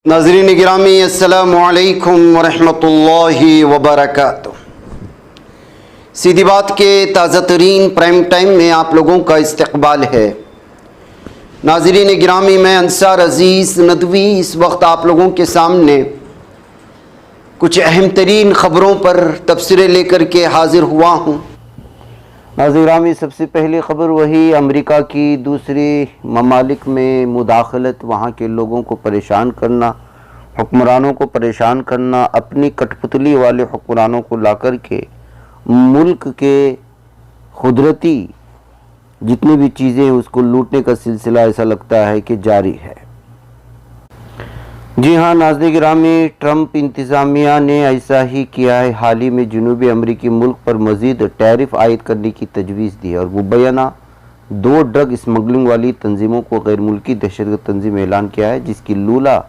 ناظرین گرامی السلام علیکم ورحمۃ اللہ وبرکاتہ۔ سیدھی بات کے تازہ ترین پرائم ٹائم میں آپ لوگوں کا استقبال ہے۔ ناظرین گرامی، میں انصار عزیز ندوی اس وقت آپ لوگوں کے سامنے کچھ اہم ترین خبروں پر تبصرے لے کر کے حاضر ہوا ہوں۔ ناظرین گرامی، سب سے پہلی خبر وہی امریکہ کی دوسری ممالک میں مداخلت، وہاں کے لوگوں کو پریشان کرنا، حکمرانوں کو پریشان کرنا، اپنی کٹ پتلی والے حکمرانوں کو لا کر کے ملک کے قدرتی جتنی بھی چیزیں اس کو لوٹنے کا سلسلہ ایسا لگتا ہے کہ جاری ہے۔ جی ہاں ناظرین گرامی، ٹرمپ انتظامیہ نے ایسا ہی کیا ہے۔ حال ہی میں جنوبی امریکی ملک پر مزید ٹیرف عائد کرنے کی تجویز دی ہے اور مبینہ 2 ڈرگ اسمگلنگ والی تنظیموں کو غیر ملکی دہشت گرد تنظیم اعلان کیا ہے، جس کی لولا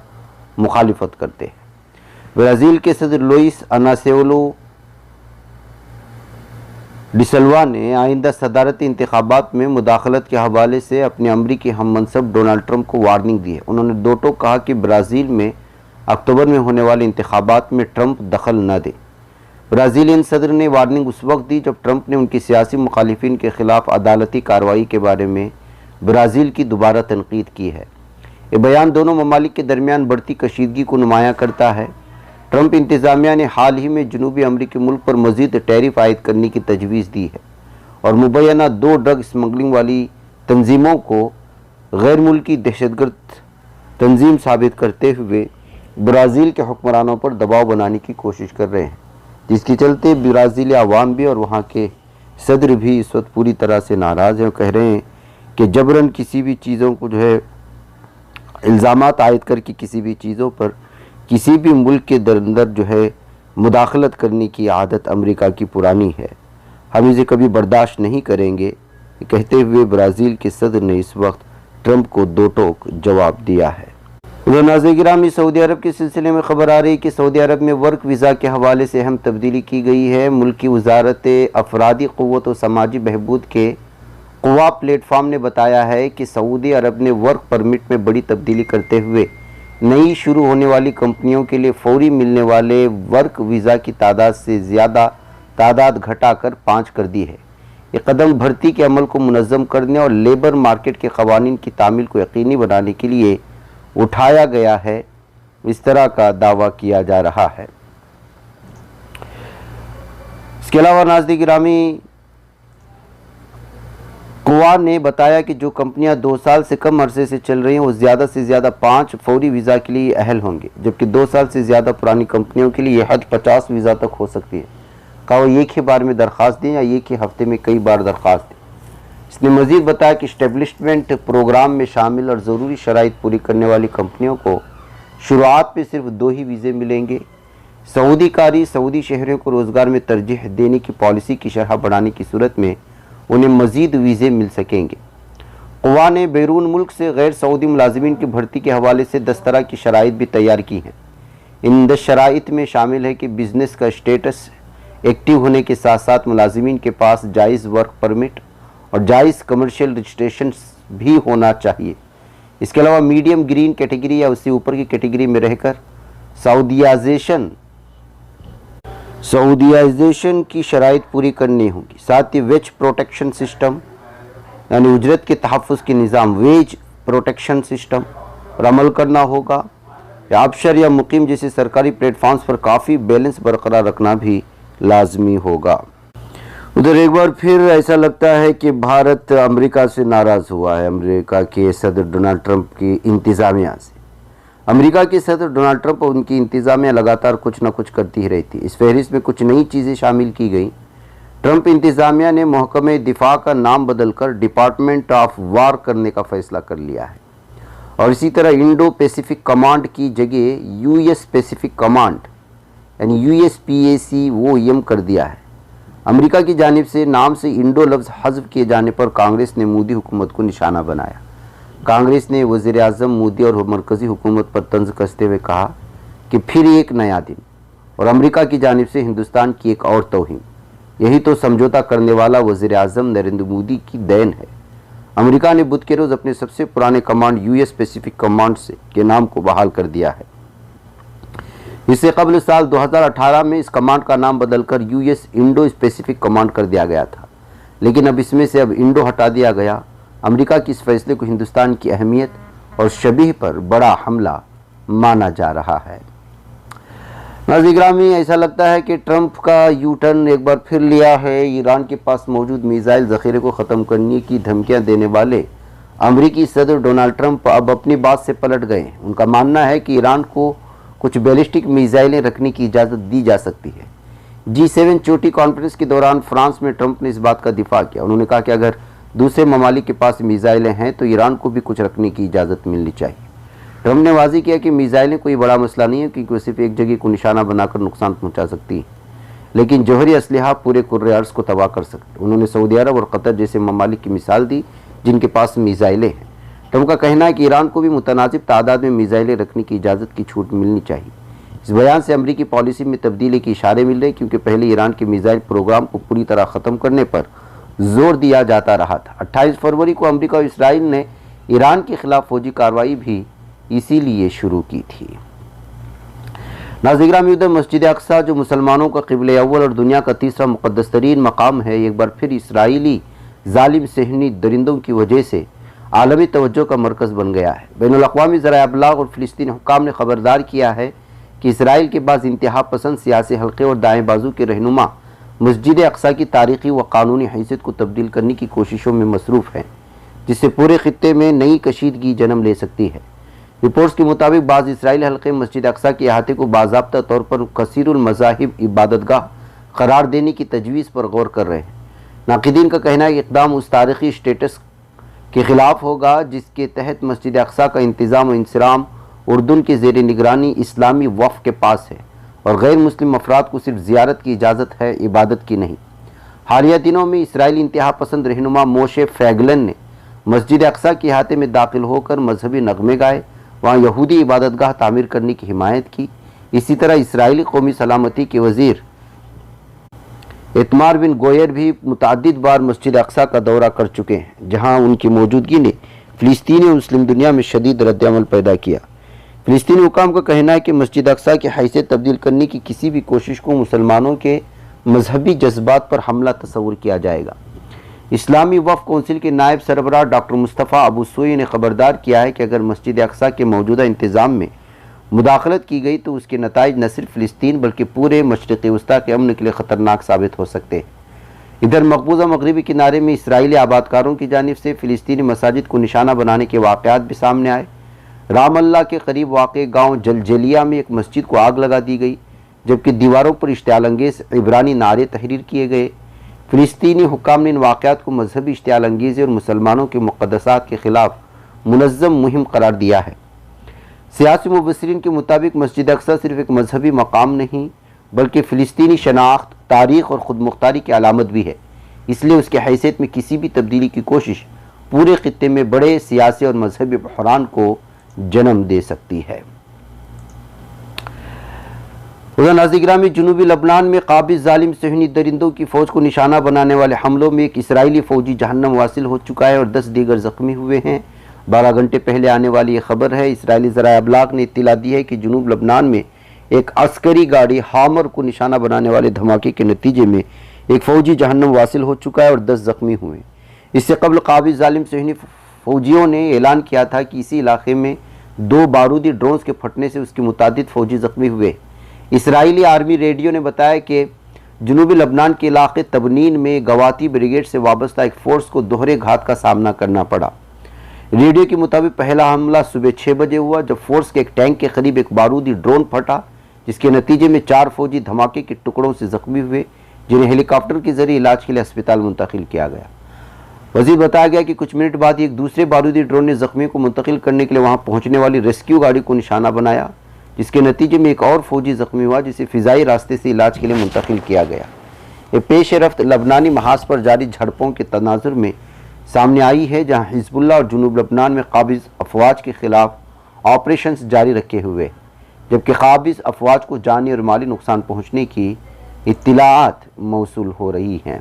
مخالفت کرتے ہیں۔ برازیل کے صدر لوئس اناسیولو ڈی سلوا نے آئندہ صدارتی انتخابات میں مداخلت کے حوالے سے اپنے امریکی ہم منصب ڈونلڈ ٹرمپ کو وارننگ دی ہے۔ انہوں نے دو ٹوک کہا کہ برازیل میں اکتوبر میں ہونے والے انتخابات میں ٹرمپ دخل نہ دے۔ برازیلین صدر نے وارننگ اس وقت دی جب ٹرمپ نے ان کی سیاسی مخالفین کے خلاف عدالتی کارروائی کے بارے میں برازیل کی دوبارہ تنقید کی ہے۔ یہ بیان دونوں ممالک کے درمیان بڑھتی کشیدگی کو نمایاں کرتا ہے۔ ٹرمپ انتظامیہ نے حال ہی میں جنوبی امریکی ملک پر مزید ٹیرف عائد کرنے کی تجویز دی ہے اور مبینہ 2 ڈرگ اسمگلنگ والی تنظیموں کو غیر ملکی دہشت گرد تنظیم ثابت کرتے ہوئے برازیل کے حکمرانوں پر دباؤ بنانے کی کوشش کر رہے ہیں، جس کے چلتے برازیلی عوام بھی اور وہاں کے صدر بھی اس وقت پوری طرح سے ناراض ہیں اور کہہ رہے ہیں کہ جبراً کسی بھی چیزوں کو الزامات عائد کر کے کسی بھی چیزوں پر کسی بھی ملک کے اندر مداخلت کرنے کی عادت امریکہ کی پرانی ہے، ہم اسے کبھی برداشت نہیں کریں گے، کہتے ہوئے برازیل کے صدر نے اس وقت ٹرمپ کو 2 ٹوک جواب دیا ہے۔ ادھر ناظرین گرامی، سعودی عرب کے سلسلے میں خبر آ رہی کہ سعودی عرب میں ورک ویزا کے حوالے سے اہم تبدیلی کی گئی ہے۔ ملکی وزارت افرادی قوت و سماجی بہبود کے قوا پلیٹ فارم نے بتایا ہے کہ سعودی عرب نے ورک پرمٹ میں بڑی تبدیلی کرتے ہوئے نئی شروع ہونے والی کمپنیوں کے لیے فوری ملنے والے ورک ویزا کی تعداد سے زیادہ تعداد گھٹا کر 5 کر دی ہے۔ یہ قدم بھرتی کے عمل کو منظم کرنے اور لیبر مارکیٹ کے قوانین کی تعمیل کو یقینی بنانے کے لیے اٹھایا گیا ہے، اس طرح کا دعویٰ کیا جا رہا ہے۔ اس کے علاوہ ناظرین گرامی، قوا نے بتایا کہ جو کمپنیاں 2 سال سے کم عرصے سے چل رہی ہیں وہ زیادہ سے زیادہ 5 فوری ویزا کے لیے اہل ہوں گے، جبکہ 2 سال سے زیادہ پرانی کمپنیوں کے لیے یہ حد 50 ویزا تک ہو سکتی ہے۔ کہا وہ ایک ہی بار میں درخواست دیں یا ایک ہی ہفتے میں کئی بار درخواست دیں۔ اس نے مزید بتایا کہ اسٹیبلشمنٹ پروگرام میں شامل اور ضروری شرائط پوری کرنے والی کمپنیوں کو شروعات میں صرف 2 ہی ویزے ملیں گے۔ سعودی کاری سعودی شہریوں کو روزگار میں ترجیح دینے کی پالیسی کی شرح بڑھانے کی صورت میں انہیں مزید ویزے مل سکیں گے۔ قوا نے بیرون ملک سے غیر سعودی ملازمین کی بھرتی کے حوالے سے 10 طرح کی شرائط بھی تیار کی ہیں۔ ان 10 شرائط میں شامل ہے کہ بزنس کا اسٹیٹس ایکٹیو ہونے کے ساتھ ساتھ ملازمین کے پاس جائز ورک پرمٹ اور جائز کمرشل رجسٹریشن بھی ہونا چاہیے۔ اس کے علاوہ میڈیم گرین کیٹیگری یا اس سے اوپر کی کیٹیگری میں رہ کر سعودیائزیشن کی شرائط پوری کرنی ہوگی۔ ساتھ ہی ویج پروٹیکشن سسٹم یعنی اجرت کے تحفظ کے نظام ویج پروٹیکشن سسٹم پر عمل کرنا ہوگا۔ آبشر یا مقیم جیسے سرکاری پلیٹ فارمز پر کافی بیلنس برقرار رکھنا بھی لازمی ہوگا۔ ادھر ایک بار پھر ایسا لگتا ہے کہ بھارت امریکہ سے ناراض ہوا ہے، امریکہ کے صدر ڈونلڈ ٹرمپ کی انتظامیہ سے۔ امریکہ کے صدر ڈونلڈ ٹرمپ اور ان کی انتظامیہ لگاتار کچھ نہ کچھ کرتی ہی رہتی۔ اس فہرست میں کچھ نئی چیزیں شامل کی گئیں۔ ٹرمپ انتظامیہ نے محکمہ دفاع کا نام بدل کر ڈپارٹمنٹ آف وار کرنے کا فیصلہ کر لیا ہے اور اسی طرح انڈو پیسیفک کمانڈ کی جگہ یو ایس پیسیفک کمانڈ یعنی USPACOM کر دیا ہے۔ امریکہ کی جانب سے نام سے انڈو لفظ حذف کیے جانے پر کانگریس نے مودی حکومت کو نشانہ بنایا۔ کانگریس نے وزیر اعظم مودی اور مرکزی حکومت پر طنز کستے ہوئے کہا کہ پھر ایک نیا دن اور امریکہ کی جانب سے ہندوستان کی ایک اور توہین، یہی تو سمجھوتہ کرنے والا وزیر اعظم نریندر مودی کی دین ہے۔ امریکہ نے بدھ کے روز اپنے سب سے پرانے کمانڈ US پیسیفک کمانڈ کے نام کو بحال کر دیا ہے۔ اس سے قبل سال 2018 میں اس کمانڈ کا نام بدل کر US انڈو اسپیسیفک کمانڈ کر دیا گیا تھا، لیکن اب اس میں سے انڈو ہٹا دیا گیا۔ امریکہ کی اس فیصلے کو ہندوستان کی اہمیت اور شبیہ پر بڑا حملہ مانا جا رہا ہے۔ ناظرین گرامی، ایسا لگتا ہے کہ ٹرمپ کا یو ٹرن ایک بار پھر لیا ہے۔ ایران کے پاس موجود میزائل ذخیرے کو ختم کرنے کی دھمکیاں دینے والے امریکی صدر ڈونلڈ ٹرمپ اب اپنی بات سے پلٹ گئے ہیں۔ ان کا ماننا ہے کہ ایران کو کچھ بیلسٹک میزائلیں رکھنے کی اجازت دی جا سکتی ہے۔ G7 چوٹی کانفرنس کے دوران فرانس میں ٹرمپ نے اس بات کا دفاع کیا۔ انہوں نے کہا کہ اگر دوسرے ممالک کے پاس میزائلیں ہیں تو ایران کو بھی کچھ رکھنے کی اجازت ملنی چاہیے۔ ٹرمپ نے واضح کیا کہ میزائلیں کوئی بڑا مسئلہ نہیں ہے، کیونکہ وہ صرف ایک جگہ کو نشانہ بنا کر نقصان پہنچا سکتی ہیں، لیکن جوہری اسلحہ پورے کرۂ ارض کو تباہ کر سکتے۔ انہوں نے سعودی عرب اور قطر جیسے ممالک کی مثال دی جن کے پاس میزائلیں ہیں۔ ٹرمپ کا کہنا ہے کہ ایران کو بھی متناسب تعداد میں میزائلیں رکھنے کی اجازت کی چھوٹ ملنی چاہیے۔ اس بیان سے امریکی پالیسی میں تبدیلی کے اشارے مل رہے، کیونکہ پہلے ایران کے میزائل پروگرام کو پوری طرح ختم کرنے پر زور دیا جاتا رہا تھا۔ 28 فروری کو امریکہ اور اسرائیل نے ایران کے خلاف فوجی کارروائی بھی اسی لیے شروع کی تھی۔ ناظرین گرامی، ادھر مسجد اقصی جو مسلمانوں کا قبلہ اول اور دنیا کا تیسرا مقدس ترین مقام ہے، ایک بار پھر اسرائیلی ظالم صہیونی درندوں کی وجہ سے عالمی توجہ کا مرکز بن گیا ہے۔ بین الاقوامی ذرائع ابلاغ اور فلسطینی حکام نے خبردار کیا ہے کہ اسرائیل کے بعض انتہا پسند سیاسی حلقے اور دائیں بازو کے رہنما مسجد اقصی کی تاریخی و قانونی حیثیت کو تبدیل کرنے کی کوششوں میں مصروف ہیں، جس سے پورے خطے میں نئی کشیدگی جنم لے سکتی ہے۔ رپورٹس کے مطابق بعض اسرائیلی حلقے مسجد اقصی کے احاطے کو باضابطہ طور پر کثیر المذاہب عبادت گاہ قرار دینے کی تجویز پر غور کر رہے ہیں۔ ناقدین کا کہنا ہے کہ اقدام اس تاریخی سٹیٹس کے خلاف ہوگا جس کے تحت مسجد اقصی کا انتظام و انصرام اردن کے زیر نگرانی اسلامی وقف کے پاس ہے اور غیر مسلم افراد کو صرف زیارت کی اجازت ہے، عبادت کی نہیں۔ حالیہ دنوں میں اسرائیلی انتہا پسند رہنما موشے فیگلن نے مسجد اقصی کے احاطے میں داخل ہو کر مذہبی نغمے گائے، وہاں یہودی عبادت گاہ تعمیر کرنے کی حمایت کی۔ اسی طرح اسرائیلی قومی سلامتی کے وزیر ایتمار بن گویر بھی متعدد بار مسجد اقصی کا دورہ کر چکے ہیں، جہاں ان کی موجودگی نے فلسطینی اور مسلم دنیا میں شدید رد عمل پیدا کیا۔ فلسطینی حکام کا کہنا ہے کہ مسجد اقصی کی حیثیت تبدیل کرنے کی کسی بھی کوشش کو مسلمانوں کے مذہبی جذبات پر حملہ تصور کیا جائے گا۔ اسلامی وقف کونسل کے نائب سربراہ ڈاکٹر مصطفیٰ ابو سوئی نے خبردار کیا ہے کہ اگر مسجد اقصی کے موجودہ انتظام میں مداخلت کی گئی تو اس کے نتائج نہ صرف فلسطین بلکہ پورے مشرق وسطیٰ کے امن کے لیے خطرناک ثابت ہو سکتے ہیں۔ ادھر مقبوضہ مغربی کنارے میں اسرائیلی آبادکاروں کی جانب سے فلسطینی مساجد کو نشانہ بنانے کے واقعات بھی سامنے آئے۔ رام اللہ کے قریب واقع گاؤں جلجلیہ میں ایک مسجد کو آگ لگا دی گئی، جبکہ دیواروں پر اشتعال انگیز عبرانی نعرے تحریر کیے گئے۔ فلسطینی حکام نے ان واقعات کو مذہبی اشتعال انگیزی اور مسلمانوں کے مقدسات کے خلاف منظم مہم قرار دیا ہے۔ سیاسی مبصرین کے مطابق مسجد اقصی صرف ایک مذہبی مقام نہیں بلکہ فلسطینی شناخت، تاریخ اور خود مختاری کی علامت بھی ہے۔ اس لیے اس کی حیثیت میں کسی بھی تبدیلی کی کوشش پورے خطے میں بڑے سیاسی اور مذہبی بحران کو جنم دے سکتی ہے۔ ناظرین گرامی، جنوبی لبنان میں قابض ظالم صہیونی درندوں کی فوج کو نشانہ بنانے والے حملوں میں ایک اسرائیلی فوجی جہنم واصل ہو چکا ہے اور 10 دیگر زخمی ہوئے ہیں۔ 12 گھنٹے پہلے آنے والی یہ خبر ہے۔ اسرائیلی ذرائع ابلاغ نے اطلاع دی ہے کہ جنوب لبنان میں ایک عسکری گاڑی ہامر کو نشانہ بنانے والے دھماکے کے نتیجے میں ایک فوجی جہنم واصل ہو چکا ہے اور 10 زخمی ہوئے ہیں۔ اس سے قبل قابض ظالم صہیونی فوجیوں نے اعلان کیا تھا کہ اسی علاقے میں 2 بارودی ڈرونز کے پھٹنے سے اس کے متعدد فوجی زخمی ہوئے۔ اسرائیلی آرمی ریڈیو نے بتایا کہ جنوبی لبنان کے علاقے تبنین میں گواتی بریگیڈ سے وابستہ ایک فورس کو دوہرے گھات کا سامنا کرنا پڑا۔ ریڈیو کے مطابق پہلا حملہ صبح 6 بجے ہوا جب فورس کے ایک ٹینک کے قریب ایک بارودی ڈرون پھٹا، جس کے نتیجے میں 4 فوجی دھماکے کے ٹکڑوں سے زخمی ہوئے، جنہیں ہیلی کاپٹر کے ذریعے علاج کے لیے ہسپتال منتقل کیا گیا۔ مزید بتایا گیا کہ کچھ منٹ بعد ایک دوسرے بارودی ڈرون نے زخمیوں کو منتقل کرنے کے لیے وہاں پہنچنے والی ریسکیو گاڑی کو نشانہ بنایا، جس کے نتیجے میں ایک اور فوجی زخمی ہوا جسے فضائی راستے سے علاج کے لیے منتقل کیا گیا۔ یہ پیش رفت لبنانی محاذ پر جاری جھڑپوں کے تناظر میں سامنے آئی ہے، جہاں حزب اللہ اور جنوب لبنان میں قابض افواج کے خلاف آپریشنز جاری رکھے ہوئے، جبکہ قابض افواج کو جانی اور مالی نقصان پہنچنے کی اطلاعات موصول ہو رہی ہیں۔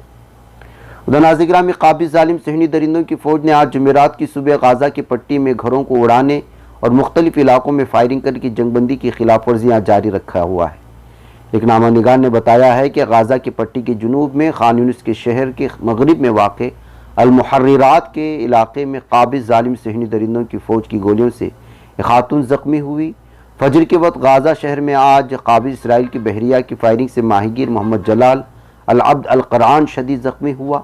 ناظرین گرامی، قابض ظالم صہیونی درندوں کی فوج نے آج جمعرات کی صبح غزہ کی پٹی میں گھروں کو اڑانے اور مختلف علاقوں میں فائرنگ کر کے جنگ بندی کی خلاف ورزیاں جاری رکھا ہوا ہے۔ ایک نامہ نگار نے بتایا ہے کہ غازہ کی پٹی کے جنوب میں خان یونس کے شہر کے مغرب میں واقع المحررات کے علاقے میں قابض ظالم صہیونی درندوں کی فوج کی گولیوں سے ایک خاتون زخمی ہوئی۔ فجر کے وقت غازہ شہر میں آج قابض اسرائیل کی بحریہ کی فائرنگ سے ماہی گیر محمد جلال العبد القرآن شدید زخمی ہوا۔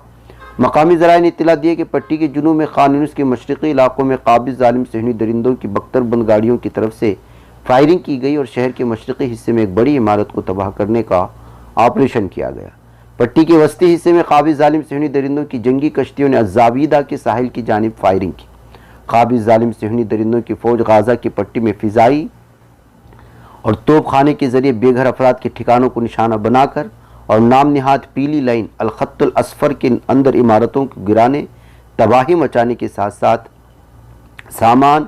مقامی ذرائع نے اطلاع دی کہ پٹی کے جنوب میں خان یونس کے مشرقی علاقوں میں قابض ظالم صہیونی درندوں کی بختر بند گاڑیوں کی طرف سے فائرنگ کی گئی اور شہر کے مشرقی حصے میں ایک بڑی عمارت کو تباہ کرنے کا آپریشن کیا گیا۔ پٹی کے وسطی حصے میں قابض ظالم صہیونی درندوں کی جنگی کشتیوں نے الزاویدہ کے ساحل کی جانب فائرنگ کی۔ قابض ظالم صہیونی درندوں کی فوج غازہ کی پٹی میں فضائی اور توپ خانے کے ذریعے بے گھر افراد کے ٹھکانوں کو نشانہ بنا کر اور نام نہاد پیلی لائن الخط الاسفر کے اندر عمارتوں کو گرانے، تباہی مچانے کے ساتھ ساتھ سامان،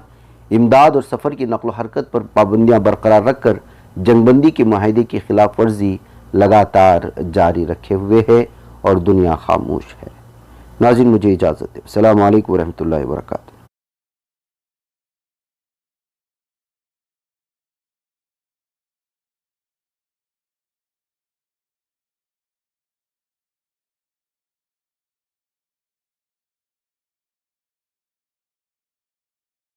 امداد اور سفر کی نقل و حرکت پر پابندیاں برقرار رکھ کر جنگ بندی کے معاہدے کی خلاف ورزی لگاتار جاری رکھے ہوئے ہے اور دنیا خاموش ہے۔ ناظرین مجھے اجازت ہے۔ السلام علیکم ورحمۃ اللہ وبرکاتہ۔